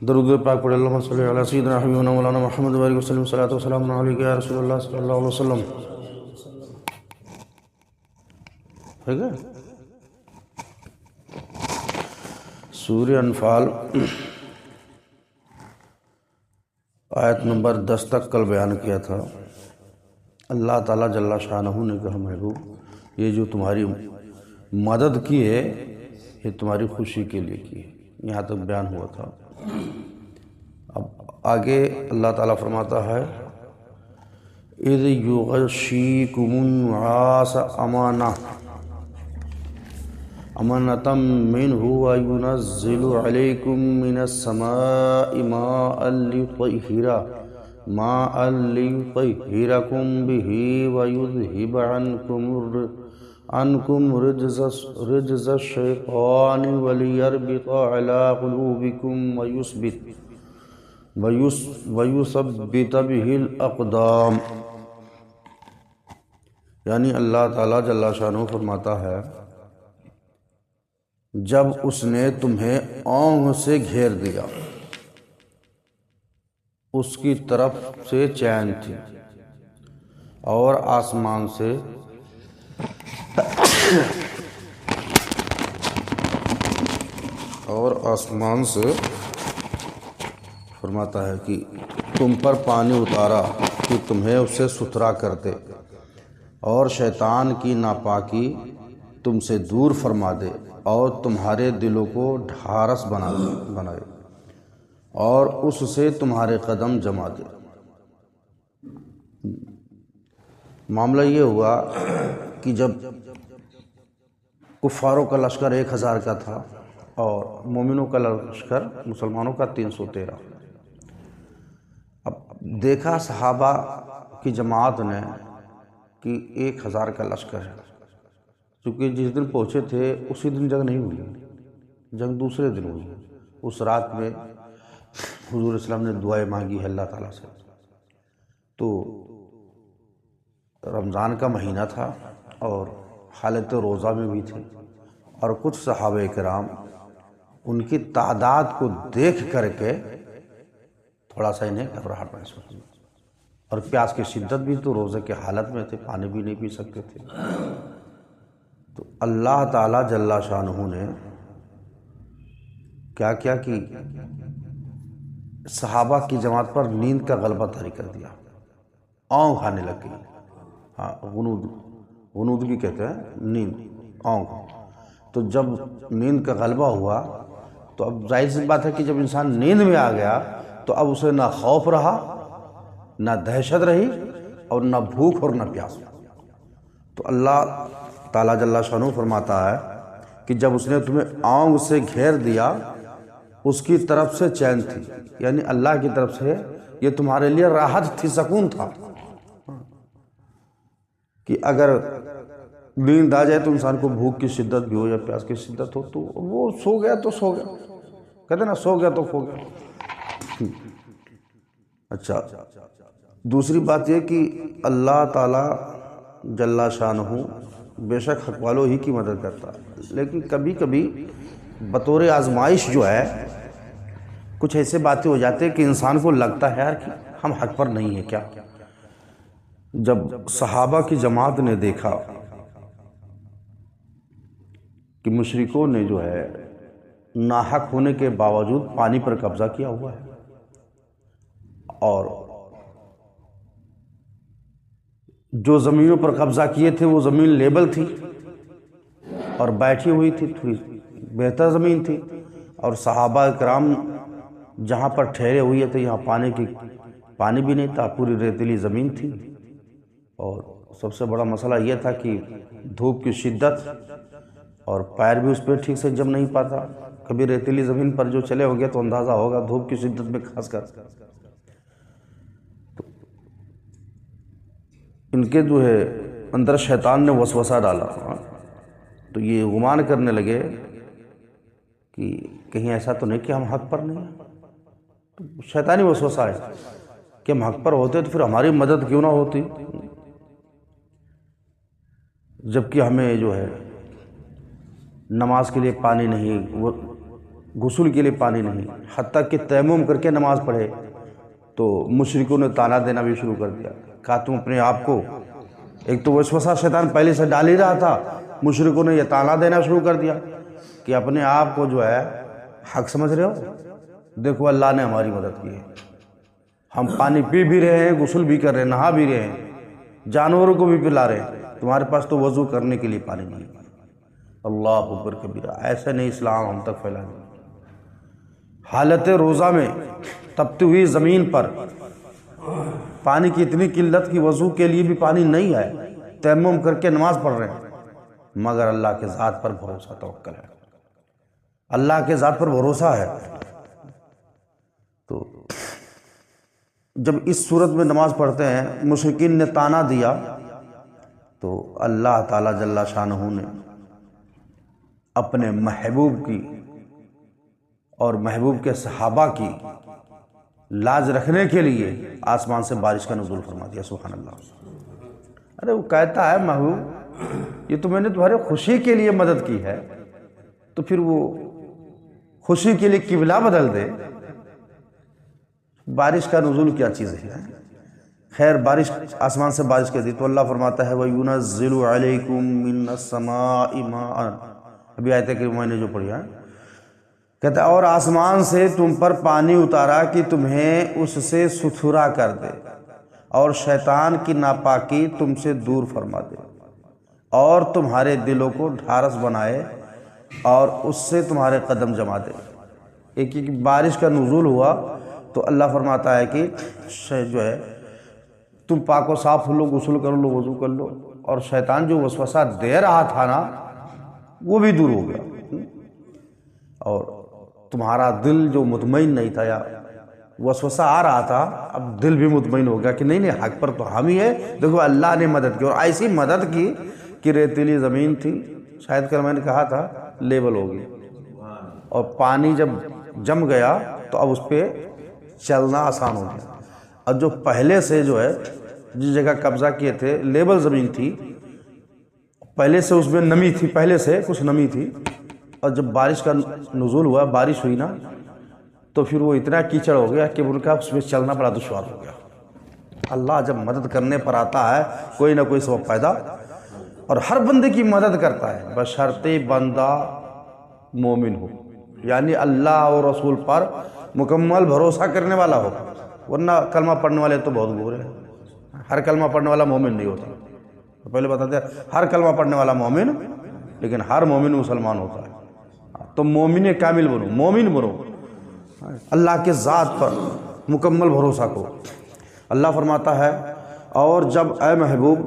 درود پاک پڑھ اللہم صلی علی سیدنا حبیبنا مولانا محمد و آلہ وسلم صلاۃ وسلام علیک یا رسول اللہ صلی اللہ علیہ وسلم. ٹھیک ہے. سورہ انفال آیت نمبر 10 تک کل بیان کیا تھا. اللہ تعالیٰ جل شانہ نے کہا محبوب یہ جو تمہاری مدد کی ہے یہ تمہاری خوشی کے لیے کی ہے. یہاں تک بیان ہوا تھا. اب آگے اللہ تعالیٰ فرماتا ہے اذ یغشیکم النعاس امانۃ منہ وینزل علیکم من السماء ماء لیطہرکم بہ ویذہب عنکم رجز الشیطان ولیربط علی قلوبکم ویثبت بہ الاقدام. یعنی اللہ تعالیٰ جل شانہ فرماتا ہے جب اس نے تمہیں اونگ سے گھیر دیا اس کی طرف سے چین تھی اور آسمان سے فرماتا ہے کہ تم پر پانی اتارا کہ تمہیں اس سے ستھرا کرتے اور شیطان کی ناپاکی تم سے دور فرما دے اور تمہارے دلوں کو ڈھارس بنائے اور اس سے تمہارے قدم جما دے. معاملہ یہ ہوا کہ جب کفاروں کا لشکر 1000 کا تھا اور مومنوں کا لشکر مسلمانوں کا 313. اب دیکھا صحابہ کی جماعت نے کہ 1000 کا لشکر ہے. چونکہ جس دن پہنچے تھے اسی دن جنگ نہیں ہوئی، جنگ دوسرے دن ہوئی. اس رات میں حضور اسلام نے دعائیں مانگی ہے اللہ تعالیٰ سے. تو رمضان کا مہینہ تھا اور حالت روزہ میں بھی تھے اور کچھ صحابہ کرام ان کی تعداد کو دیکھ کر کے تھوڑا سا انہیں گھبراہٹ محسوس ہوئی اور پیاس کی شدت بھی. تو روزے کے حالت میں تھے، پانی بھی نہیں پی سکتے تھے. تو اللہ تعالیٰ جل شانہ نے کیا کیا کہ صحابہ کی جماعت پر نیند کا غلبہ طاری کر دیا. اونگ کھانے لگ گئی. ہاں، غنودگی کہتے ہیں نیند، اونگ. تو جب نیند کا غلبہ ہوا تو اب ظاہر سی بات ہے کہ جب انسان نیند میں آ گیا تو اب اسے نہ خوف رہا، نہ دہشت رہی اور نہ بھوک اور نہ پیاس. تو اللہ تعالیٰ جل شانہ فرماتا ہے کہ جب اس نے تمہیں اونگ سے گھیر دیا اس کی طرف سے چین تھی، یعنی اللہ کی طرف سے یہ تمہارے لیے راحت تھی، سکون تھا. کہ اگر نیند آ جائے تو انسان کو بھوک کی شدت بھی ہو یا پیاس کی شدت ہو تو وہ سو گیا تو سو گیا، کہتے نا سو گیا تو کھو گیا. اچھا، دوسری بات یہ کہ اللہ تعالیٰ جل شانہ بے شک حق والوں ہی کی مدد کرتا ہے، لیکن کبھی کبھی بطور آزمائش جو ہے کچھ ایسے باتیں ہو جاتے ہیں کہ انسان کو لگتا ہے یار کہ ہم حق پر نہیں ہیں کیا. جب صحابہ کی جماعت نے دیکھا کہ مشرکوں نے جو ہے ناحق ہونے کے باوجود پانی پر قبضہ کیا ہوا ہے اور جو زمینوں پر قبضہ کیے تھے وہ زمین لیبل تھی اور بیٹھی ہوئی تھی، تھوڑی بہتر زمین تھی، اور صحابہ کرام جہاں پر ٹھہرے ہوئے تھے یہاں پانی بھی نہیں تھا، پوری ریتیلی زمین تھی. اور سب سے بڑا مسئلہ یہ تھا کہ دھوپ کی شدت اور پیر بھی اس پہ ٹھیک سے جم نہیں پاتا. کبھی ریتیلی زمین پر جو چلے ہوگے تو اندازہ ہوگا دھوپ کی شدت میں خاص کر. ان کے جو ہے اندر شیطان نے وسوسہ ڈالا تو یہ گمان کرنے لگے کہ کہیں ایسا تو نہیں کہ ہم حق پر نہیں ہیں. شیطانی وسوسہ ہے کہ ہم حق پر ہوتے تو پھر ہماری مدد کیوں نہ ہوتی، جبکہ ہمیں جو ہے نماز کے لیے پانی نہیں، غسل کے لیے پانی نہیں، حتیٰ کہ تیمم کر کے نماز پڑھے تو مشرکوں نے طعنہ دینا بھی شروع کر دیا، کہا تم اپنے آپ کو، ایک تو وسوسہ شیطان پہلے سے ڈال ہی رہا تھا، مشرکوں نے یہ طعنہ دینا شروع کر دیا کہ اپنے آپ کو جو ہے حق سمجھ رہے ہو، دیکھو اللہ نے ہماری مدد کی ہے، ہم پانی پی بھی رہے ہیں، غسل بھی کر رہے ہیں، نہا بھی رہے ہیں، جانوروں کو بھی پلا رہے ہیں، تمہارے پاس تو وضو کرنے کے لیے پانی نہیں ہے۔ اللہ اکبر کبیرہ، ایسے نہیں اسلام ہم تک پھیلا دیا۔ حالت روزہ میں تپتی ہوئی زمین پر پانی کی اتنی قلت کی وضو کے لیے بھی پانی نہیں ہے، تیمم کر کے نماز پڑھ رہے ہیں، مگر اللہ کے ذات پر بھروسہ توکل ہے، اللہ کے ذات پر بھروسہ ہے۔ تو جب اس صورت میں نماز پڑھتے ہیں، مشرکین نے طعنہ دیا تو اللہ تعالیٰ جل شانہ نے اپنے محبوب کی اور محبوب کے صحابہ کی لاج رکھنے کے لیے آسمان سے بارش کا نزول فرما دیا۔ سبحان اللہ۔ ارے وہ کہتا ہے محبوب یہ تو میں نے تمہارے خوشی کے لیے مدد کی ہے، تو پھر وہ خوشی کے لیے قبلہ بدل دے، بارش کا نزول کیا چیز ہے؟ خیر بارش آسمان سے بارش کر دی تو اللہ فرماتا ہے وَيُنَزِّلُ عَلَيْكُم مِّنَ السَّمَاءِ مَاءً، ابھی آیت کہ میں نے جو پڑھی ہے، کہتا ہے اور آسمان سے تم پر پانی اتارا کہ تمہیں اس سے ستھرا کر دے اور شیطان کی ناپاکی تم سے دور فرما دے اور تمہارے دلوں کو ڈھارس بنائے اور اس سے تمہارے قدم جما دے۔ ایک بارش کا نزول ہوا تو اللہ فرماتا ہے کہ جو ہے تم پاک و صاف ہو لو، غسل کر لو، وضو کر لو، اور شیطان جو وسوسہ دے رہا تھا نا وہ بھی دور ہو گیا، اور تمہارا دل جو مطمئن نہیں تھا یا وسوسہ آ رہا تھا اب دل بھی مطمئن ہو گیا کہ نہیں نہیں حق پر تو ہم ہی ہے۔ دیکھو اللہ نے مدد کی، اور ایسی مدد کی کہ ریتیلی زمین تھی، شاید کل میں نے کہا تھا لیبل ہو گئی، اور پانی جب جم گیا تو اب اس پہ چلنا آسان ہو گیا۔ اور جو پہلے سے جو ہے جس جگہ قبضہ کیے تھے لیبل زمین تھی، پہلے سے اس میں نمی تھی، پہلے سے کچھ نمی تھی، اور جب بارش کا نزول ہوا، بارش ہوئی نا، تو پھر وہ اتنا کیچڑ ہو گیا کہ ان کا اس میں چلنا بڑا دشوار ہو گیا۔ اللہ جب مدد کرنے پر آتا ہے کوئی نہ کوئی سبب پیدا، اور ہر بندے کی مدد کرتا ہے بشرطِ بندہ مومن ہو، یعنی اللہ اور رسول پر مکمل بھروسہ کرنے والا ہو، ورنہ کلمہ پڑھنے والے تو بہت گورے ہیں، ہر کلمہ پڑھنے والا مومن نہیں ہوتا۔ پہلے بتاتے ہیں ہر کلمہ پڑھنے والا مومن، لیکن ہر مومن مسلمان ہوتا ہے۔ تو مومن کامل بنو، مومن بنو، اللہ کے ذات پر مکمل بھروسہ کو۔ اللہ فرماتا ہے اور جب اے محبوب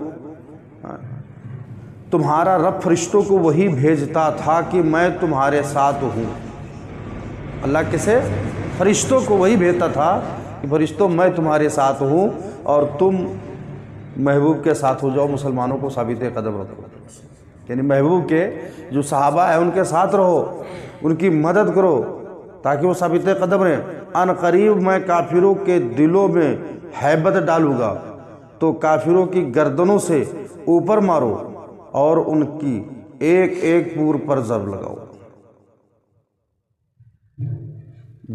تمہارا رب فرشتوں کو وہی بھیجتا تھا کہ میں تمہارے ساتھ ہوں، اللہ کسے؟ فرشتوں کو وہی بھیجتا تھا کہ فرشتوں میں تمہارے ساتھ ہوں اور تم محبوب کے ساتھ ہو جاؤ، مسلمانوں کو ثابت قدم رکھو، یعنی محبوب کے جو صحابہ ہیں ان کے ساتھ رہو، ان کی مدد کرو تاکہ وہ ثابت قدم رہیں۔ ان قریب میں کافروں کے دلوں میں ہیبت ڈالوں گا، تو کافروں کی گردنوں سے اوپر مارو اور ان کی ایک ایک پور پر ضرب لگاؤ۔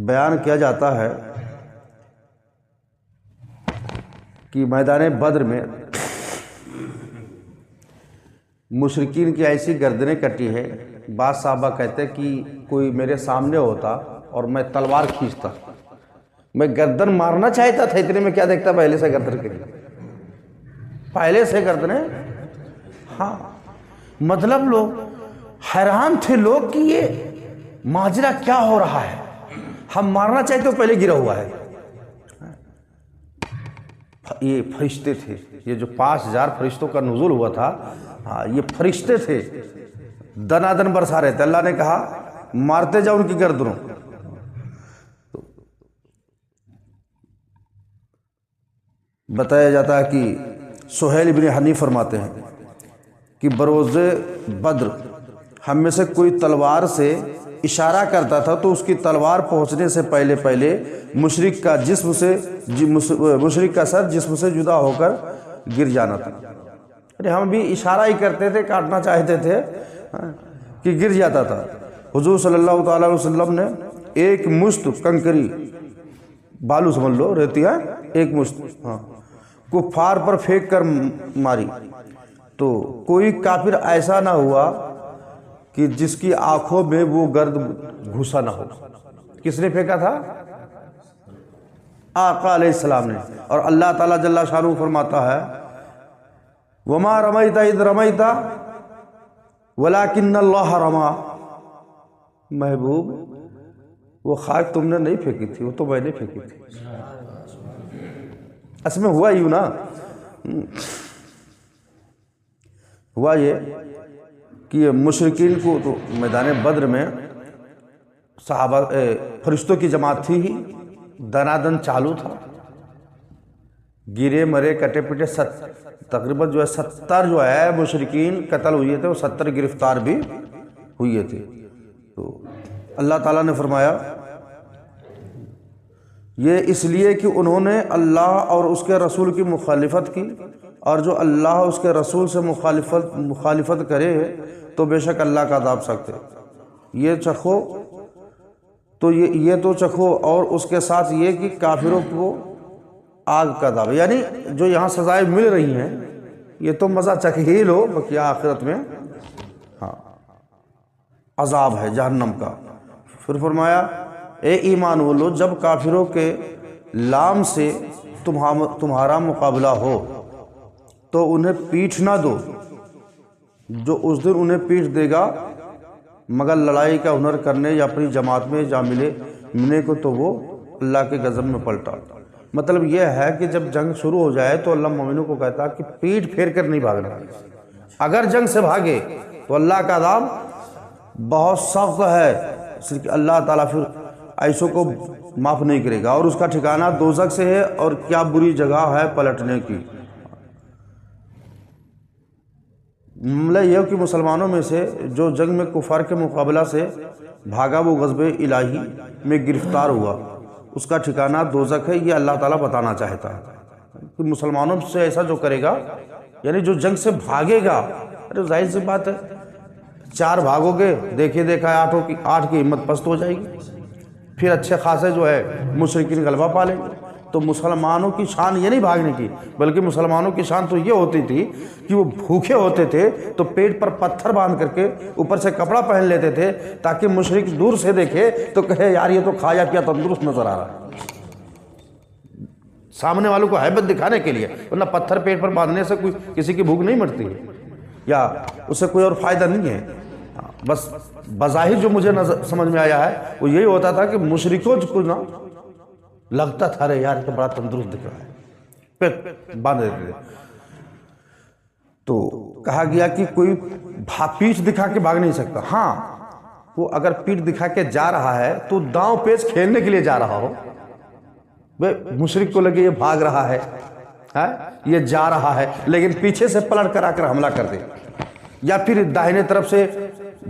بیان کیا جاتا ہے کہ میدان بدر میں مشرکین کی ایسی گردنیں کٹی ہے، بعض صحابہ کہتے کہ کوئی میرے سامنے ہوتا اور میں تلوار کھینچتا، میں گردن مارنا چاہتا تھا، اتنے میں کیا دیکھتا پہلے سے گردن کٹی، پہلے سے گردنیں۔ ہاں مطلب لوگ حیران تھے لوگ کہ یہ ماجرا کیا ہو رہا ہے، ہم مارنا چاہتے ہو پہلے گرا ہوا ہے۔ یہ فرشتے تھے، یہ جو 5000 فرشتوں کا نزول ہوا تھا، ہاں یہ فرشتے تھے، دنادن برسا رہے تھے۔ اللہ نے کہا مارتے جاؤ ان کی گردنوں۔ بتایا جاتا ہے کہ سہیل بن حنیف فرماتے ہیں کہ بروز بدر ہم میں سے کوئی تلوار سے اشارہ کرتا تھا تو اس کی تلوار پہنچنے سے پہلے پہلے مشرک کا سر جسم سے جدا ہو کر گر جانا تھا۔ ہم بھی اشارہ ہی کرتے تھے، کاٹنا چاہتے تھے کہ گر جاتا تھا۔ حضور صلی اللہ تعالیٰ علیہ وسلم نے ایک مشت کنکری، بالو سمجھ لو رہتی ہے، ایک مشت کفار پر پھینک کر ماری، تو کوئی کافر ایسا نہ ہوا کہ جس کی آنکھوں میں وہ گرد گھسا نہ ہو۔ کس نے پھینکا تھا؟ آقا علیہ السلام نے۔ اور اللہ تعالیٰ جل شانہ فرماتا ہے وما رمیت اذ رمیت ولکن اللہ رما، محبوب وہ خاک تم نے نہیں پھینکی تھی، وہ تو میں نے پھینکی تھی۔ اصل میں ہوا یوں نا، ہوا یہ کہ مشرکین کو تو میدان بدر میں صحابہ فرشتوں کی جماعت تھی ہی، دنادن چالو تھا، گرے مرے کٹے پٹے، تقریباً جو ہے 70 جو ہے مشرکین قتل ہوئے تھے، وہ 70 گرفتار بھی ہوئے تھے۔ تو اللہ تعالیٰ نے فرمایا یہ اس لیے کہ انہوں نے اللہ اور اس کے رسول کی مخالفت کی، اور جو اللہ اس کے رسول سے مخالفت کرے تو بے شک اللہ کا عذاب سخت ہے۔ یہ چکھو تو یہ تو چکھو، اور اس کے ساتھ یہ کہ کافروں کو آگ کا عذاب، یعنی جو یہاں سزائیں مل رہی ہیں یہ تو مزہ چکھ ہی لو، بلکہ آخرت میں عذاب ہے جہنم کا۔ پھر فرمایا اے ایمان والو، جب کافروں کے لام سے تمہارا مقابلہ ہو تو انہیں پیٹھ نہ دو، جو اس دن انہیں پیٹھ دے گا مگر لڑائی کا ہنر کرنے یا اپنی جماعت میں جا ملنے کو تو وہ اللہ کے غضب میں پلٹا۔ مطلب یہ ہے کہ جب جنگ شروع ہو جائے تو اللہ مومنوں کو کہتا ہے کہ پیٹ پھیر کر نہیں بھاگنا، اگر جنگ سے بھاگے تو اللہ کا عذاب بہت سخت ہے، اس لیے کہ اللہ تعالیٰ پھر ایسوں کو معاف نہیں کرے گا، اور اس کا ٹھکانہ دوزخ سے ہے، اور کیا بری جگہ ہے پلٹنے کی۔ معاملہ یہ کہ مسلمانوں میں سے جو جنگ میں کفار کے مقابلہ سے بھاگا وہ غضب الہی میں گرفتار ہوا، اس کا ٹھکانہ دوزخ ہے، یہ اللہ تعالیٰ بتانا چاہتا ہے کہ مسلمانوں سے ایسا جو کرے گا، یعنی جو جنگ سے بھاگے گا، ارے ظاہر سی بات ہے 4 بھاگو گے، دیکھے دیکھا 8 کی ہمت پست ہو جائے گی، پھر اچھے خاصے جو ہے مشرکین غلبہ پا لیں گے۔ تو مسلمانوں کی شان یہ نہیں بھاگنے کی، بلکہ مسلمانوں کی شان تو یہ ہوتی تھی کہ وہ بھوکے ہوتے تھے تو پیٹ پر پتھر باندھ کر کے اوپر سے کپڑا پہن لیتے تھے، تاکہ مشرک دور سے دیکھے تو کہے یار یہ تو کھایا پیا تندرست نظر آ رہا ہے، سامنے والوں کو ہیبت دکھانے کے لیے، ورنہ پتھر پیٹ پر باندھنے سے کوئی کسی کی بھوک نہیں مرتی ہے یا اس سے کوئی اور فائدہ نہیں ہے۔ بس بظاہر جو مجھے سمجھ میں آیا ہے وہ یہی ہوتا تھا کہ مشرکوں کو نا لگتا تھا رے یار تو بڑا تندرست دکھ رہا ہے، پیٹ باندھ دیتے تھے۔ تو کہا گیا کہ کوئی پیٹھ دکھا کے بھاگ نہیں سکتا، ہاں وہ اگر پیٹھ دکھا کے جا رہا ہے تو داؤں پیچ کھیلنے کے لیے جا رہا ہو، مشرک کو لگے یہ بھاگ رہا ہے، یہ جا رہا ہے، لیکن پیچھے سے پلٹ کر آ کر حملہ کر دے، یا پھر داہنے طرف سے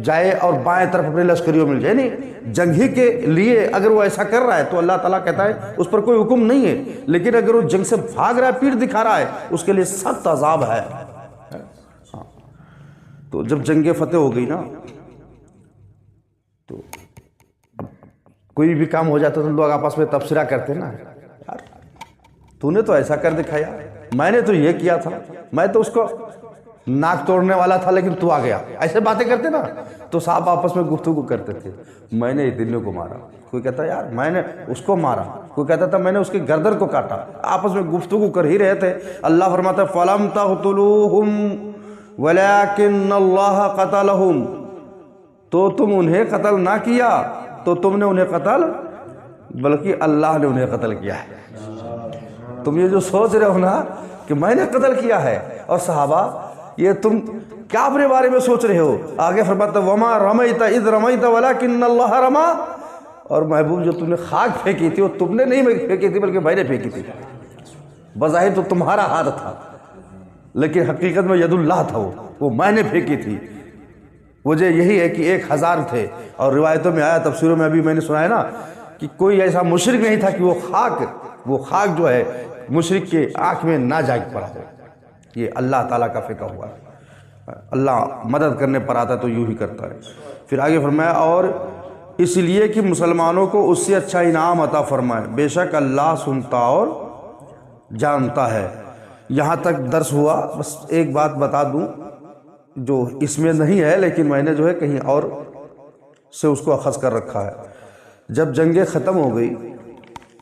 جائے اور بائیں طرف اپنے لشکریوں مل جائے، یعنی جنگ ہی کے لیے اگر وہ ایسا کر رہا ہے تو اللہ تعالیٰ کہتا ہے اس پر کوئی حکم نہیں ہے، لیکن اگر وہ جنگ سے بھاگ رہا ہے، پیٹھ دکھا رہا ہے، اس کے لیے سخت عذاب ہے۔ تو جب جنگ فتح ہو گئی نا تو اب کوئی بھی کام ہو جاتا تو لوگ آپس میں تبصرہ کرتے نا، یار تو نے تو ایسا کر دکھایا، میں نے تو یہ کیا تھا، میں تو اس کو ناک توڑنے والا تھا لیکن تو آ گیا، ایسے باتیں کرتے نا تو صاحب آپس میں گفتگو کرتے تھے، میں نے اتنوں کو مارا، کوئی کہتا یار میں نے اس کو مارا، کوئی کہتا تھا میں نے اس کے گردن کو کاٹا، آپس میں گفتگو کر ہی رہے تھے۔ اللہ فرماتا ہے فَلَمْ تَقْتُلُوهُمْ وَلَكِنَّ اللَّهَ قَتَلَهُمْ، تو تم انہیں قتل نہ کیا، تو تم نے انہیں قتل، بلکہ اللہ نے انہیں قتل کیا ہے۔ تم یہ جو سوچ رہے ہو نا کہ میں نے قتل کیا ہے، اور صحابہ یہ تم کیا اپنے بارے میں سوچ رہے ہو؟ آگے فرماتا وما رمیت اذ رمیت ولکن اللہ رما، اور محبوب جو تم نے خاک پھینکی تھی وہ تم نے نہیں پھینکی تھی بلکہ میں نے پھینکی تھی، بظاہر تو تمہارا ہاتھ تھا لیکن حقیقت میں ید اللہ تھا، وہ میں نے پھینکی تھی۔ وجہ یہی ہے کہ 1000 تھے، اور روایتوں میں آیا، تفسیروں میں ابھی میں نے سنا ہے نا کہ کوئی ایسا مشرک نہیں تھا کہ وہ خاک جو ہے مشرک کے آنکھ میں نہ جا پڑا ہو، یہ اللہ تعالیٰ کا فقہ ہوا ہے۔ اللہ مدد کرنے پر آتا ہے تو یوں ہی کرتا ہے۔ پھر آگے فرمایا اور اس لیے کہ مسلمانوں کو اس سے اچھا انعام عطا فرمائے، بے شک اللہ سنتا اور جانتا ہے۔ یہاں تک درس ہوا۔ بس ایک بات بتا دوں جو اس میں نہیں ہے لیکن میں نے جو ہے کہیں اور سے اس کو اخذ کر رکھا ہے۔ جب جنگیں ختم ہو گئی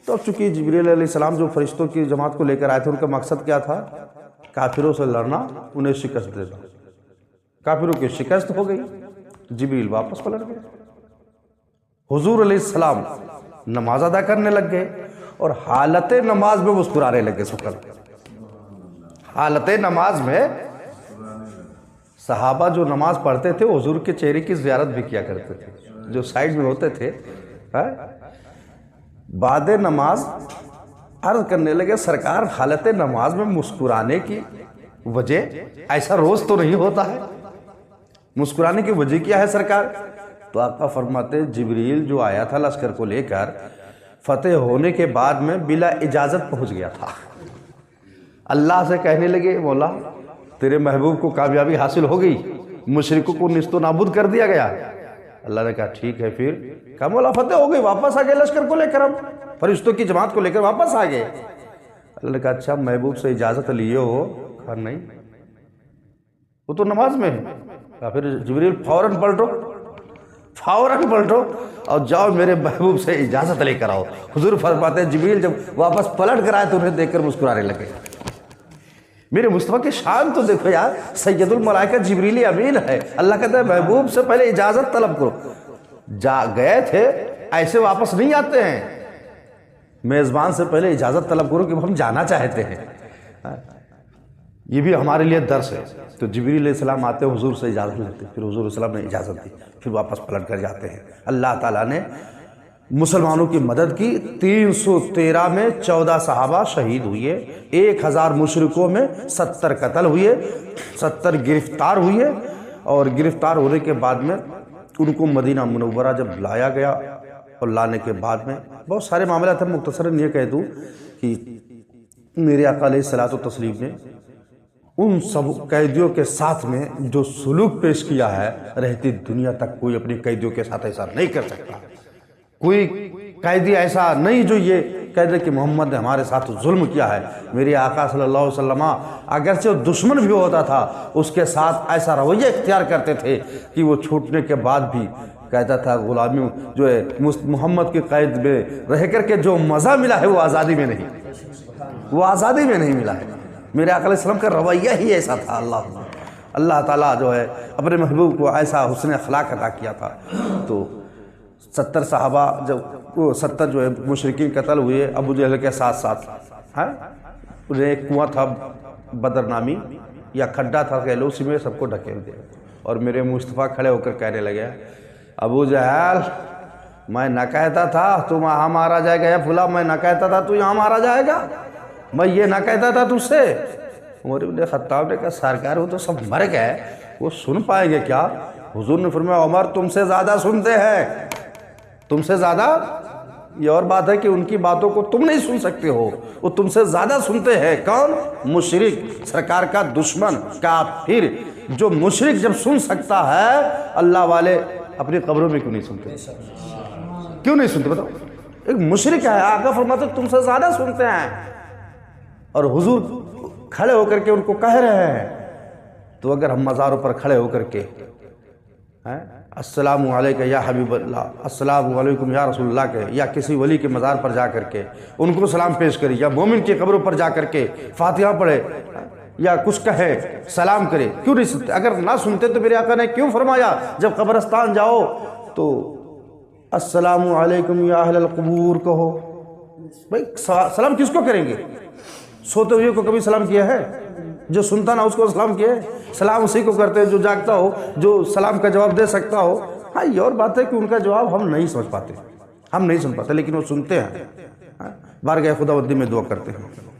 تو اب چونکہ جبریل علیہ السلام جو فرشتوں کی جماعت کو لے کر آئے تھے، ان کا مقصد کیا تھا؟ کافروں سے لڑنا، انہیں شکست دینا۔ کافروں کی شکست ہو گئی، جبریل واپس پلٹ گئے۔ حضور علیہ السلام نماز ادا کرنے لگ گئے اور حالت نماز میں مسکرانے لگے۔ حالت نماز میں صحابہ جو نماز پڑھتے تھے حضور کے چہرے کی زیارت بھی کیا کرتے تھے، جو سائیڈ میں ہوتے تھے۔ بعد نماز عرض کرنے لگے سرکار حالت نماز میں مسکرانے کی وجہ، ایسا روز تو نہیں ہوتا ہے، مسکرانے کی وجہ کیا ہے سرکار؟ تو آقا فرماتے جبریل جو آیا تھا لشکر کو لے کر، فتح ہونے کے بعد میں بلا اجازت پہنچ گیا تھا۔ اللہ سے کہنے لگے مولا تیرے محبوب کو کامیابی حاصل ہو گئی، مشرکوں کو نیست و نابود کر دیا گیا۔ اللہ نے کہا ٹھیک ہے، پھر کہا مولا فتح ہو گئی، واپس آ گئے لشکر کو لے کر، ہم فرشتوں کی جماعت کو لے کر واپس آ گئے۔ اللہ نے کہا اچھا محبوب سے اجازت لیے ہو؟ کہا نہیں، وہ تو نماز میں ہے۔ کہا پھر جبریل فوراً پلٹو اور جاؤ میرے محبوب سے اجازت لے کر آؤ۔ حضور فرماتے ہیں جبریل جب واپس پلٹ کر آئے تو انہیں دیکھ کر مسکرانے لگے۔ میرے مصطفیٰ کی شان تو دیکھو یار، سید الملائکہ جبریل امین ہے۔ اللہ کہتا ہے محبوب سے پہلے اجازت طلب کرو۔ جا گئے تھے ایسے واپس نہیں آتے ہیں، میزبان سے پہلے اجازت طلب کرو کہ ہم جانا چاہتے ہیں۔ یہ بھی ہمارے لیے درس ہے۔ تو جبریل علیہ السلام آتے حضور سے اجازت لیتے، پھر حضور علیہ السلام نے اجازت دی، پھر واپس پلٹ کر جاتے ہیں۔ اللہ تعالیٰ نے مسلمانوں کی مدد کی۔ 313 میں 14 صحابہ شہید ہوئے، 1000 مشرکوں میں 70 قتل ہوئے، 70 گرفتار ہوئے، اور گرفتار ہونے کے بعد میں ان کو مدینہ منورہ جب لایا گیا، اور لانے کے بعد میں بہت سارے معاملات ہیں، مختصراً یہ کہہ دوں کہ میرے آقا علیہ الصلوۃ والتسلیم نے ان سب قیدیوں کے ساتھ میں جو سلوک پیش کیا ہے، رہتی دنیا تک کوئی اپنی قیدیوں کے ساتھ ایسا نہیں کر سکتا۔ کوئی قیدی ایسا نہیں جو یہ کہہ دے کہ محمد نے ہمارے ساتھ ظلم کیا ہے۔ میرے آقا صلی اللہ علیہ وسلم اگرچہ دشمن بھی ہوتا تھا اس کے ساتھ ایسا رویہ اختیار کرتے تھے کہ وہ چھوٹنے کے بعد بھی کہتا تھا غلامی جو ہے محمد کی قید میں رہ کر کے جو مزہ ملا ہے وہ آزادی میں نہیں، وہ آزادی میں نہیں ملا ہے۔ میرے آقا علیہ السلام کا رویہ ہی ایسا تھا۔ اللہ تعالیٰ جو ہے اپنے محبوب کو ایسا حسن اخلاق عطا کیا تھا۔ تو 70 صحابہ جب 70 جو ہے مشرکین قتل ہوئے ابو جہل کے ساتھ انہیں ایک کنواں تھا بدر نامی یا کھڈا تھا کہہ لو، اسی میں سب کو ڈھکیل دیا، اور میرے مصطفیٰ کھڑے ہو کر کہنے لگے ابو جہل میں نہ کہتا تھا تم وہاں مارا جائے گا، یا پھلا میں نہ کہتا تھا تو یہاں مارا جائے گا، میں یہ نہ کہتا تھا تجھ سے۔ عمر بن خطاب نے کہا سرکار وہ تو سب مر گئے، وہ سن پائیں گے کیا؟ حضور نے فرمایا عمر تم سے زیادہ سنتے ہیں، تم سے زیادہ۔ یہ اور بات ہے کہ ان کی باتوں کو تم نہیں سن سکتے ہو، وہ تم سے زیادہ سنتے ہیں۔ کون؟ مشرک، سرکار کا دشمن، کافر۔ جو مشرک جب سن سکتا ہے، اللہ والے اپنی قبروں میں کیوں نہیں سنتے؟ کیوں نہیں سنتے بتاؤ؟ ایک مشرک ہے، آقا فرماتے تم سے زیادہ سنتے ہیں، اور حضور کھڑے ہو کر کے ان کو کہہ رہے ہیں۔ تو اگر ہم مزاروں پر کھڑے ہو کر کے السلام علیکم یا حبیب اللہ، السلام علیکم یا رسول اللہ کے، یا کسی ولی کے مزار پر جا کر کے ان کو سلام پیش کرے، یا مومن کی قبروں پر جا کر کے فاتحہ پڑھے یا کچھ کہے، سلام کرے، کیوں نہیں سنتے؟ اگر نہ سنتے تو میرے آقا نے کیوں فرمایا جب قبرستان جاؤ تو السلام علیکم یا اہل القبور کہو؟ بھائی سلام کس کو کریں گے؟ سوتے ہوئے کو کبھی سلام کیا ہے؟ جو سنتا نہ اس کو سلام کیا ہے؟ سلام اسی کو کرتے ہیں جو جاگتا ہو، جو سلام کا جواب دے سکتا ہو۔ ہاں یہ اور بات ہے کہ ان کا جواب ہم نہیں سمجھ پاتے، ہم نہیں سن پاتے، لیکن وہ سنتے ہیں۔ بارگاہ خداوندی میں دعا کرتے ہیں۔